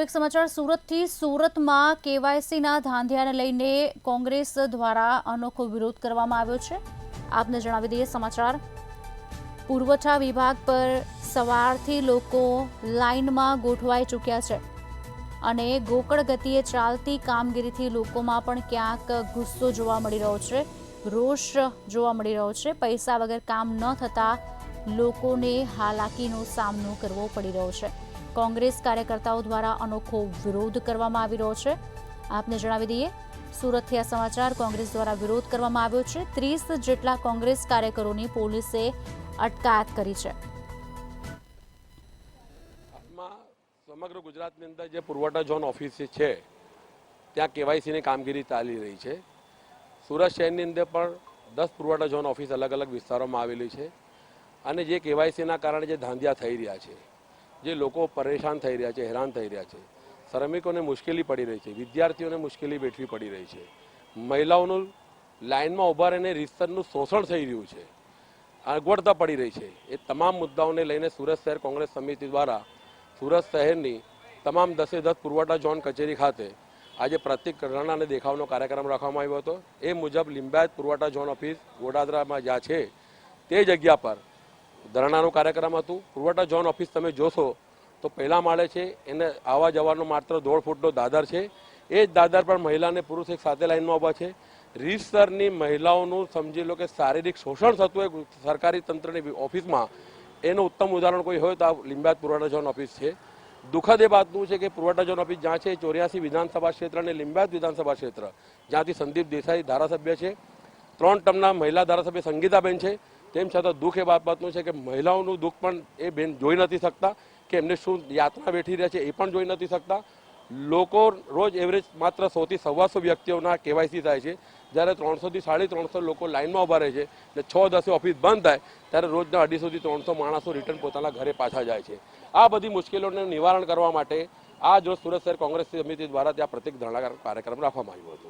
એક સમાચાર સુરતથી સુરતમાં કેવાયસીના ધાંધિયાને લઈને કોંગ્રેસ દ્વારા અનોખો વિરોધ કરવામાં આવ્યો છે। આપને જણાવી દઈએ સમાચાર પુરવઠા વિભાગ પર સવારથી લોકો લાઇનમાં ગોઠવાઈ ચૂક્યા છે અને ગોકળ ગતિએ ચાલતી કામગીરીથી લોકોમાં પણ ક્યાંક ગુસ્સો જોવા મળી રહ્યો છે, રોષ જોવા મળી રહ્યો છે। પૈસા વગર કામ ન થતા લોકોને હાલાકીનો સામનો કરવો પડી રહ્યો છે। કોંગ્રેસ કાર્યકર્તાઓ દ્વારા અનોખો વિરોધ કરવામાં આવી રહ્યો છે। આપને જણાવી દઈએ સુરતથી આ સમાચાર કોંગ્રેસ દ્વારા વિરોધ કરવામાં આવ્યો છે। 30 જેટલા કોંગ્રેસ કાર્યકરોની પોલીસે અટકાયત કરી છે। સમગ્ર ગુજરાતની અંદર જે પુરવઠા ઝોન ઓફિસ છે ત્યાં કેવાયસીની કામગીરી ચાલી રહી છે। સુરત શહેરની અંદર પણ 10 પુરવઠા ઝોન ઓફિસ અલગ અલગ વિસ્તારોમાં આવેલી છે અને જે કેવાયસીના કારણે જે ધાંધિયા થઈ રહ્યા છે, જે લોકો પરેશાન થઈ રહ્યા છે, હેરાન થઈ રહ્યા છે, શ્રમિકોને મુશ્કેલી પડી રહી છે, વિદ્યાર્થીઓને મુશ્કેલી વેઠવી પડી રહી છે, મહિલાઓનું લાઇનમાં ઊભા રહીને રીતસરનું શોષણ થઈ રહ્યું છે, અગવડતા પડી રહી છે। એ તમામ મુદ્દાઓને લઈને સુરત શહેર કોંગ્રેસ સમિતિ દ્વારા સુરત શહેરની તમામ 10 પુરવઠા ઝોન કચેરી ખાતે આજે પ્રતિક ધરણા અને દેખાવનો કાર્યક્રમ રાખવામાં આવ્યો હતો। એ મુજબ લિંબાયત પુરવઠા ઝોન ઓફિસ ગોડાદરામાં જ્યાં છે તે જગ્યા પર ધરણાનો કાર્યક્રમ હતું। પુરવઠા ઝોન ઓફિસ તમે જોશો તો પહેલા માળે છે, એને આવવા જવાનો માત્ર 1.5 ફૂટનો દાદર છે। એ જ દાદર પર મહિલા અને પુરુષ એક સાથે લાઇનમાં ઊભા છે। રીતસરની મહિલાઓનું સમજી લો કે શારીરિક શોષણ થતું હોય સરકારી તંત્રની ઓફિસમાં, એનું ઉત્તમ ઉદાહરણ કોઈ હોય તો આ લિંબાયત પુરવઠા ઝોન ઓફિસ છે। દુઃખદ એ વાતનું છે કે પુરવઠા ઝોન ઓફિસ જ્યાં છે 84 વિધાનસભા ક્ષેત્ર અને લિંબાયત વિધાનસભા ક્ષેત્ર, જ્યાંથી સંદીપ દેસાઈ ધારાસભ્ય છે, 3 ટર્મના મહિલા ધારાસભ્ય સંગીતાબેન છે, તેમ છતાં દુઃખ એ બાબતનું છે કે મહિલાઓનું દુઃખ પણ એ બેન જોઈ નથી શકતા કે એમને શું યાતના વેઠી રહ્યા છે એ પણ જોઈ નથી શકતા। લોકો રોજ એવરેજ માત્ર 100 થી 125 વ્યક્તિઓના કેવાયસી થાય છે, જ્યારે 300 થી 350 લોકો લાઇનમાં ઊભા રહે છે અને 6:10 ઓફિસ બંધ થાય ત્યારે રોજના 250 થી 300 માણસો રિટર્ન પોતાના ઘરે પાછા જાય છે। આ બધી મુશ્કેલીઓનું નિવારણ કરવા માટે આજ રોજ સુરત શહેર કોંગ્રેસ સમિતિ દ્વારા ત્યાં પ્રતિક ધરણા કાર્યક્રમ રાખવામાં આવ્યો હતો।